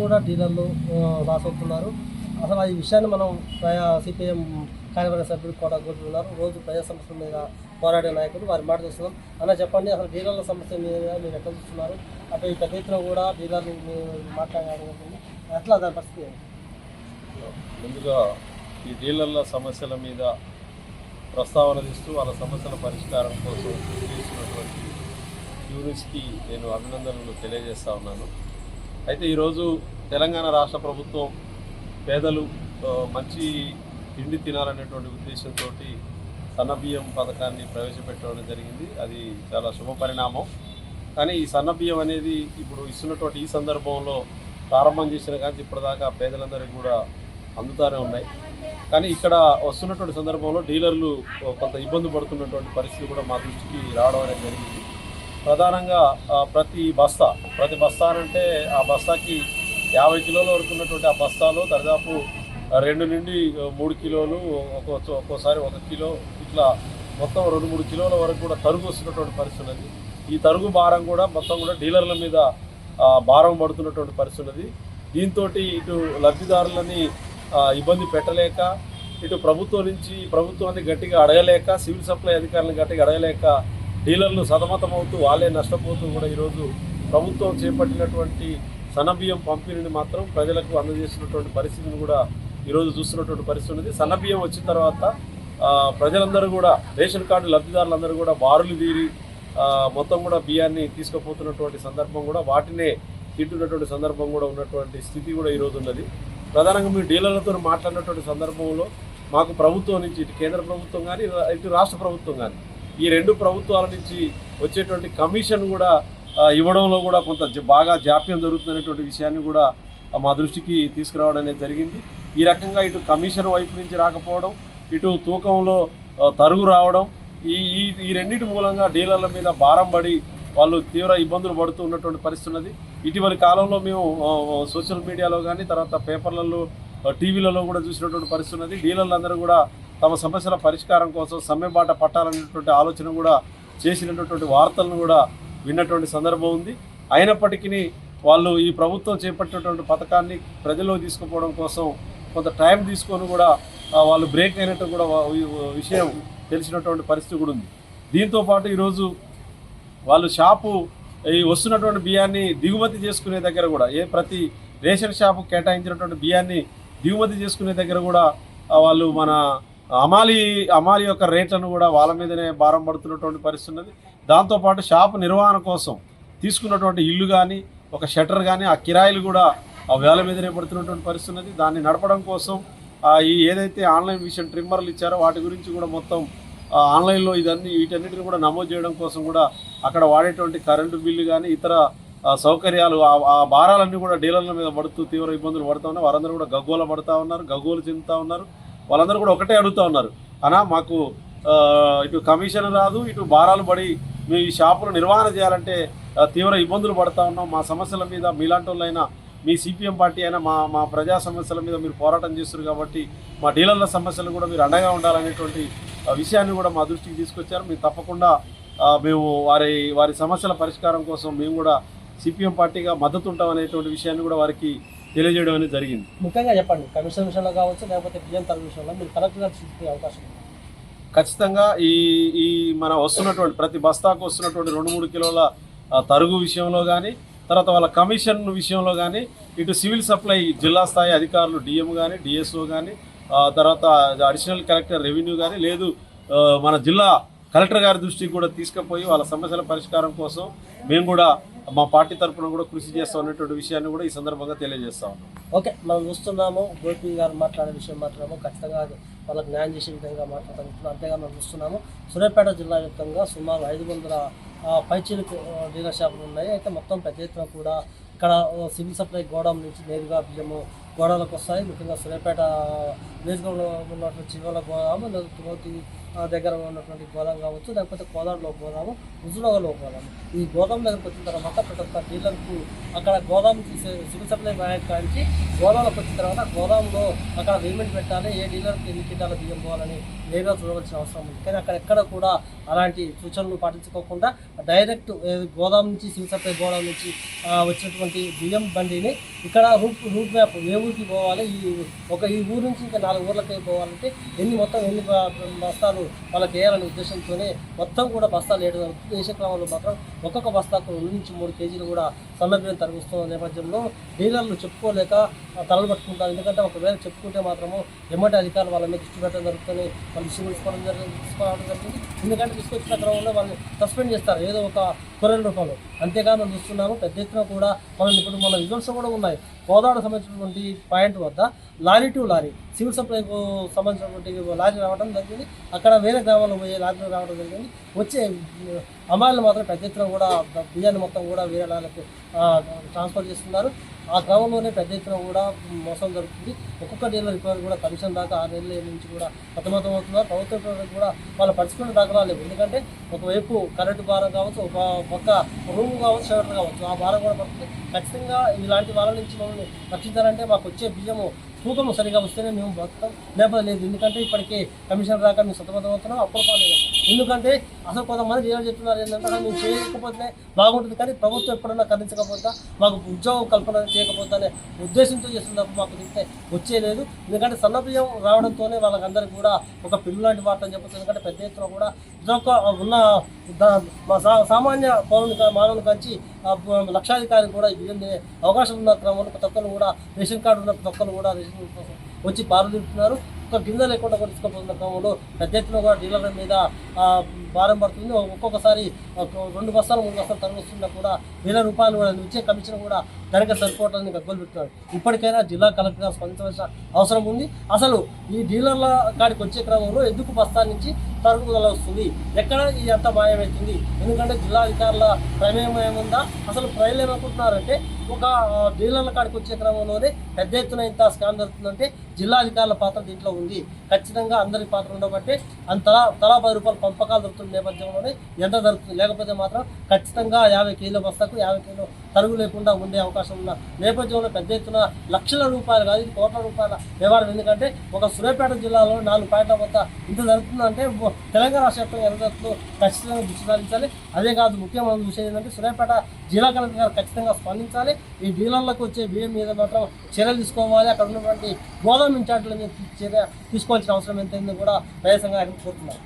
కూడా డీలర్లు లాస్ అవుతున్నారు. అసలు ఈ విషయాన్ని మనం సిపిఎం కార్యవర్గ సభ్యులు కూడా కోరుతున్నారు. రోజు ప్రజా సమస్యల మీద పోరాడే నాయకులు వారి మాట చూస్తున్నాం. అలా చెప్పండి, అసలు డీలర్ల సమస్య మీద మీరు ఎట్లా చూస్తున్నారు? అటు ఈ పెద్ద ఎత్తున కూడా డీలర్లు మాట్లాడాలనుకుంటుంది, అట్లా దాని పరిస్థితి. ముందుగా ఈ డీలర్ల సమస్యల మీద ప్రస్తావన తీస్తూ వాళ్ళ సమస్యల పరిష్కారం కోసం చేస్తున్నటువంటి యూనిట్స్కి నేను అభినందనలు తెలియజేస్తా ఉన్నాను. అయితే ఈరోజు తెలంగాణ రాష్ట్ర ప్రభుత్వం పేదలు మంచి తిండి తినాలనేటువంటి ఉద్దేశంతో సన్నబియ్యం పథకాన్ని ప్రవేశపెట్టడం జరిగింది. అది చాలా శుభ పరిణామం. కానీ ఈ సన్నబియ్యం అనేది ఇప్పుడు ఇస్తున్నటువంటి ఈ సందర్భంలో ప్రారంభం చేసిన కానీ ఇప్పటిదాకా పేదలందరికీ కూడా అందుతానే ఉన్నాయి. కానీ ఇక్కడ వస్తున్నటువంటి సందర్భంలో డీలర్లు కొంత ఇబ్బంది పడుతున్నటువంటి పరిస్థితి కూడా మా దృష్టికి రావడం అనేది జరిగింది. ప్రధానంగా ప్రతి బస్తా అంటే ఆ బస్తాకి 50 కిలోల వరకు ఉన్నటువంటి ఆ బస్తాలో దాదాపు 2 నుండి 3 కిలోలు, ఒక్కోసారి 1 కిలో, ఇట్లా మొత్తం 2-3 కిలోల వరకు కూడా తరుగు వస్తున్నటువంటి పరిస్థితి ఉన్నది. ఈ తరుగు భారం కూడా మొత్తం కూడా డీలర్ల మీద భారం పడుతున్నటువంటి పరిస్థితి ఉన్నది. దీంతో ఇటు లబ్ధిదారులని ఇబ్బంది పెట్టలేక, ఇటు ప్రభుత్వాన్ని గట్టిగా అడగలేక, సివిల్ సప్లై అధికారులను గట్టిగా అడగలేక డీలర్లు సతమతమవుతూ వాళ్ళే నష్టపోతూ కూడా ఈరోజు ప్రభుత్వం చేపట్టినటువంటి సన్నబియ్యం పంపిణీని మాత్రం ప్రజలకు అందజేస్తున్నటువంటి పరిస్థితిని కూడా ఈరోజు చూస్తున్నటువంటి పరిస్థితి ఉన్నది. సన్నబియ్యం వచ్చిన తర్వాత ప్రజలందరూ కూడా, రేషన్ కార్డు లబ్ధిదారులందరూ కూడా బారులు తీరి మొత్తం కూడా బియ్యాన్ని తీసుకుపోతున్నటువంటి సందర్భం కూడా, వాటినే తింటున్నటువంటి సందర్భం కూడా ఉన్నటువంటి స్థితి కూడా ఈరోజు ఉన్నది. ప్రధానంగా మీరు డీలర్లతో మాట్లాడినటువంటి సందర్భంలో మాకు ప్రభుత్వం నుంచి, ఇటు కేంద్ర ప్రభుత్వం కానీ ఇటు రాష్ట్ర ప్రభుత్వం కానీ, ఈ 2 ప్రభుత్వాల నుంచి వచ్చేటువంటి కమిషన్ కూడా ఇవ్వడంలో కూడా కొంత బాగా జాప్యం జరుగుతున్నటువంటి విషయాన్ని కూడా మా దృష్టికి తీసుకురావడం అనేది జరిగింది. ఈ రకంగా ఇటు కమిషన్ వైపు నుంచి రాకపోవడం, ఇటు తూకంలో తరుగు రావడం, ఈ రెండింటి మూలంగా డీలర్ల మీద భారం పడి వాళ్ళు తీవ్ర ఇబ్బందులు పడుతూ ఉన్నటువంటి పరిస్థితి ఉన్నది. ఇటీవలి కాలంలో మేము సోషల్ మీడియాలో కానీ, తర్వాత పేపర్లలో, టీవీలలో కూడా చూసినటువంటి పరిస్థితి ఉన్నది. డీలర్లందరూ కూడా తమ సమస్యల పరిష్కారం కోసం సమ్మెబాట పట్టాలనేటువంటి ఆలోచన కూడా చేసినటువంటి వార్తలను కూడా విన్నటువంటి సందర్భం ఉంది. అయినప్పటికీ వాళ్ళు ఈ ప్రభుత్వం చేపట్టినటువంటి పథకాన్ని ప్రజల్లో తీసుకుపోవడం కోసం కొంత టైం తీసుకొని కూడా వాళ్ళు బ్రేక్ అయినట్టు కూడా విషయం తెలిసినటువంటి పరిస్థితి కూడా ఉంది. దీంతోపాటు ఈరోజు వాళ్ళు ఈ వస్తున్నటువంటి బియ్యాన్ని దిగుమతి చేసుకునే దగ్గర కూడా, ప్రతి రేషన్ షాపు కేటాయించినటువంటి బియ్యాన్ని దిగుమతి చేసుకునే దగ్గర కూడా వాళ్ళు మన అమాలి యొక్క రేట్లను కూడా వాళ్ళ మీదనే భారం పడుతున్నటువంటి పరిస్థితి ఉన్నది. దాంతోపాటు షాపు నిర్వహణ కోసం తీసుకున్నటువంటి ఇల్లు కానీ, ఒక షట్టర్ కానీ, ఆ కిరాయిలు కూడా వేల మీదనే పడుతున్నటువంటి పరిస్థితి ఉన్నది. దాన్ని నడపడం కోసం ఏదైతే ఆన్లైన్ మిషన్ ట్రిమ్మర్లు ఇచ్చారో వాటి గురించి కూడా మొత్తం ఆన్లైన్లో వీటన్నిటిని కూడా నమోదు చేయడం కోసం కూడా అక్కడ వాడేటువంటి కరెంటు బిల్లు కానీ, ఇతర సౌకర్యాలు, ఆ భారాలన్నీ కూడా డీలర్ల మీద పడుతూ తీవ్ర ఇబ్బందులు పడుతూ ఉన్నారు. వారందరూ కూడా గగ్గోలు చెందుతూ ఉన్నారు. వాళ్ళందరూ కూడా ఒకటే అడుగుతూ ఉన్నారు, అన్నా మాకు ఇటు కమిషన్ రాదు, ఇటు భారాలు పడి మేము ఈ షాపులు నిర్వహణ చేయాలంటే తీవ్ర ఇబ్బందులు పడుతూ ఉన్నాం. మా సమస్యల మీద మీలాంటి వాళ్ళైనా, మీ సిపిఎం పార్టీ అయినా మా ప్రజా సమస్యల మీద మీరు పోరాటం చేస్తారు కాబట్టి మా డీలర్ల సమస్యలు కూడా మీరు అండగా ఉండాలనేటువంటి విషయాన్ని కూడా మా దృష్టికి తీసుకొచ్చారు. మేము తప్పకుండా మేము వారి సమస్యల పరిష్కారం కోసం మేము కూడా సిపిఎం పార్టీగా మద్దతు ఉంటాం అనేటువంటి విషయాన్ని కూడా వారికి తెలియజేయడం అనేది జరిగింది. ముఖ్యంగా చెప్పండి, కమిషన్ విషయంలో కావచ్చు, లేకపోతే బియ్యం తరుగు విషయంలో మీరు కలెక్టర్ గారు చూసే అవకాశం ఉంది. ఖచ్చితంగా ఈ మన వస్తున్నటువంటి ప్రతి బస్తాకు వస్తున్నటువంటి 2-3 కిలోల తరుగు విషయంలో కానీ, తర్వాత వాళ్ళ కమిషన్ విషయంలో కానీ, ఇటు సివిల్ సప్లై జిల్లా స్థాయి అధికారులు డిఎం కానీ, డిఎస్ఓ కానీ, తర్వాత అడిషనల్ కలెక్టర్ రెవెన్యూ కానీ, లేదు మన జిల్లా కలెక్టర్ గారి దృష్టికి కూడా తీసుకుపోయి వాళ్ళ సమస్యల పరిష్కారం కోసం మేము కూడా మా పార్టీ తరఫున కూడా కృషి చేస్తాం అనేటువంటి విషయాన్ని కూడా ఈ సందర్భంగా తెలియజేస్తా ఉన్నాం. ఓకే, మనం చూస్తున్నాము గోపి గారు మాట్లాడే విషయం మాత్రము ఖచ్చితంగా వాళ్ళకి న్యాయం చేసే విధంగా మాట్లాడుతున్నాం. అంతేగా మనం చూస్తున్నాము సూర్యాపేట జిల్లా వ్యాప్తంగా సుమారు 500 పైచీలకు డీలర్ షాపులు ఉన్నాయి. అయితే మొత్తం పెద్ద ఎత్తున కూడా ఇక్కడ సివిల్ సప్లై గోడౌన్ నుంచి నేరుగా బియ్యము గోడౌన్లకు వస్తాయి. ముఖ్యంగా సూర్యాపేట నియోజకవర్గంలో ఉన్నటువంటి చివల గోదాము, తిరుపతి దగ్గర ఉన్నటువంటి గోదాం కావచ్చు, లేకపోతే కోదాడులో గోదాము, హుజూర్నగర్లో గోదాము. ఈ గోదాం దగ్గరకు వచ్చిన తర్వాత ప్రతి ఒక్క డీలర్కు అక్కడ గోదాం సివిల్ సప్లై బ్యాంక్ కాంచి గోదాంలోకి వచ్చిన తర్వాత గోదాంలో అక్కడ పేమెంట్ పెట్టాలి, ఏ డీలర్కి ఎన్ని కింటాల బియ్యం పోవాలని నేరుగా చూడవలసిన అవసరం ఉంది. కానీ అక్కడ ఎక్కడ కూడా అలాంటి సూచనలు పాటించుకోకుండా డైరెక్ట్ గోదాం నుంచి సివిల్ సప్లై గోదాం నుంచి వచ్చినటువంటి ఉన్నటువంటి బియ్యం బండిని ఇక్కడ రూట్ మ్యాప్ ఏ ఊరికి పోవాలి, ఈ ఊరు నుంచి ఇంకా 4 ఊర్లకి పోవాలంటే ఎన్ని బస్తాలు వాళ్ళకి వేయాలనే ఉద్దేశంతోనే మొత్తం కూడా బస్తాలు వేయడం జరుగుతుంది. వేసే క్రమంలో మాత్రం ఒక్కొక్క బస్తాకు 2 నుంచి 3 కేజీలు కూడా సన్నబియ్యం తరలిస్తున్న నేపథ్యంలో డీలర్లు చెప్పుకోలేక తలలు పట్టుకుంటారు. ఎందుకంటే ఒకవేళ చెప్పుకుంటే మాత్రము ఎమ్మటి అధికారులు వాళ్ళ మీద దృష్టి పెట్టడం జరుగుతుంది, వాళ్ళు తీసుకోవడం జరుగుతుంది. ఎందుకంటే తీసుకొచ్చిన క్రమంలో వాళ్ళని సస్పెండ్ చేస్తారు ఏదో ఒక కొరల రూపంలో. అంతేగాని మనం చూస్తున్నాము పెద్ద ఎత్తున కూడా ఇప్పుడు మన రిజల్ట్స్ కూడా ఉన్నాయి. కోదాడ సంబంధించినటువంటి పాయింట్ వద్ద లారీ టు లారీ సివిల్ సప్లైకు సంబంధించినటువంటి లారీ రావడం జరిగింది. అక్కడ వేరే గ్రామాల్లో పోయే లారీలు రావడం జరిగింది. వచ్చే అమ్మాయిలు మాత్రం పెద్ద ఎత్తున కూడా బియ్యాన్ని మొత్తం కూడా వేరే లారీలకు ట్రాన్స్ఫర్ చేస్తున్నారు. ఆ క్రమంలోనే పెద్ద ఎత్తున కూడా మోసం జరుగుతుంది. ఒక్కొక్క డీలర్ ఇప్పుడు కూడా కమిషన్ దాకా 6 నెలల నుంచి కూడా సతమతం అవుతున్నారు. ప్రభుత్వం కూడా వాళ్ళు పరుచుకునే దాఖలా లేవు. ఎందుకంటే ఒకవైపు కరెంటు భారం కావచ్చు, ఒక పక్క రూమ్ కావచ్చు, షెల్టర్ కావచ్చు, ఆ భారం కూడా పడుతుంది. ఖచ్చితంగా ఇలాంటి వాళ్ళ నుంచి మమ్మల్ని రక్షించాలంటే మాకు వచ్చే బియ్యము తూకము సరిగా వస్తేనే మేము బతుకుతాం, లేకపోతే లేదు. ఎందుకంటే ఇప్పటికే కమిషన్ రాక మేము సతమతం అవుతున్నాం, అప్పుడు లేదు. ఎందుకంటే అసలు కొంతమంది ఏమని చెప్తున్నారు ఏంటంటే మేము చేయకపోతే బాగుంటుంది, కానీ ప్రభుత్వం ఎప్పుడన్నా ఖండించకపోతే మాకు ఉద్యోగం కల్పన చేయకపోతే అనే ఉద్దేశంతో చేస్తున్నప్పుడు మాకు తింటే వచ్చేలేదు. ఎందుకంటే సన్న బియ్యం రావడంతోనే వాళ్ళకందరికీ కూడా ఒక పిల్లు లాంటి వార్త అని చెప్పచ్చు. ఎందుకంటే పెద్ద ఎత్తున కూడా ఇదొక ఉన్న సామాన్య మానవుని కంచి లక్షాధికారికి కూడా బియ్యం తినే అవకాశం ఉన్న క్రమంలో ప్రతి ఒక్కరు కూడా రేషన్ కార్డు ఉన్న ప్రతి ఒక్కరు కూడా రేషన్ కోసం వచ్చి పారుదింటున్నారు. ఒక గింజ లేకుండా కొట్టుకుపోతున్న క్రమంలో పెద్ద ఎత్తున కూడా డీలర్ల మీద భారం పడుతుంది. ఒక్కొక్కసారి 2 బస్తాలు 3 బస్తాలు తరలిస్తున్నా కూడా 1000 రూపాయలు కూడా ఇచ్చే కమిషన్ కూడా దానికి సరిపోవటాన్ని గగ్గోలు పెడుతున్నారు. ఇప్పటికైనా జిల్లా కలెక్టర్ స్పందించవలసిన అవసరం ఉంది. అసలు ఈ డీలర్ల కాడికి వచ్చే క్రమంలో ఎందుకు బస్తా నుంచి తరుగుదల వస్తుంది, ఎక్కడ ఈ అంత మాయమవుతుంది? ఎందుకంటే జిల్లా అధికారుల ప్రమేయం ఏముందా? అసలు ప్రజలు ఏమనుకుంటున్నారంటే ఒక డీలర్ల కాడికి వచ్చే క్రమంలోనే పెద్ద ఎత్తున ఇంత స్కామ్ జరుగుతుందంటే జిల్లా అధికారుల పాత్ర దీంట్లో ఉంది. ఖచ్చితంగా అందరి పాత్ర ఉండబట్టే తలా 10 రూపాయల పంపకాలు జరుగుతున్న నేపథ్యంలోనే ఎంత జరుగుతుంది. లేకపోతే మాత్రం ఖచ్చితంగా 50 కిలో బస్తాకు 50 కిలో తరుగు లేకుండా ఉండే అవకాశం ఉన్న నేపథ్యంలో పెద్ద ఎత్తున లక్షల రూపాయలు కాదు, ఇది కోట్ల రూపాయల వ్యవహారం. ఎందుకంటే ఒక సూర్యాపేట జిల్లాలో 4 పాయింట్ల వద్ద ఇంత జరుగుతుందంటే తెలంగాణ రాష్ట్ర వ్యాప్తంగా ఎంత జరుగుతుందో ఖచ్చితంగా దృష్టి సారించాలి. అదే కాదు, ముఖ్యమైన విషయం ఏంటంటే సూర్యాపేట జిల్లా కలెక్టర్ గారు ఖచ్చితంగా స్పందించాలి. ఈ డీలర్లకు వచ్చే బియ్యం మీద మాత్రం చర్యలు తీసుకోవాలి. అక్కడ ఉన్నటువంటి గోదాం ఇన్ఛార్జీల మీద చర్య తీసుకోవాల్సిన అవసరం ఎంతైందో కూడా ప్రయాసంగా ఆయన కోరుతున్నారు.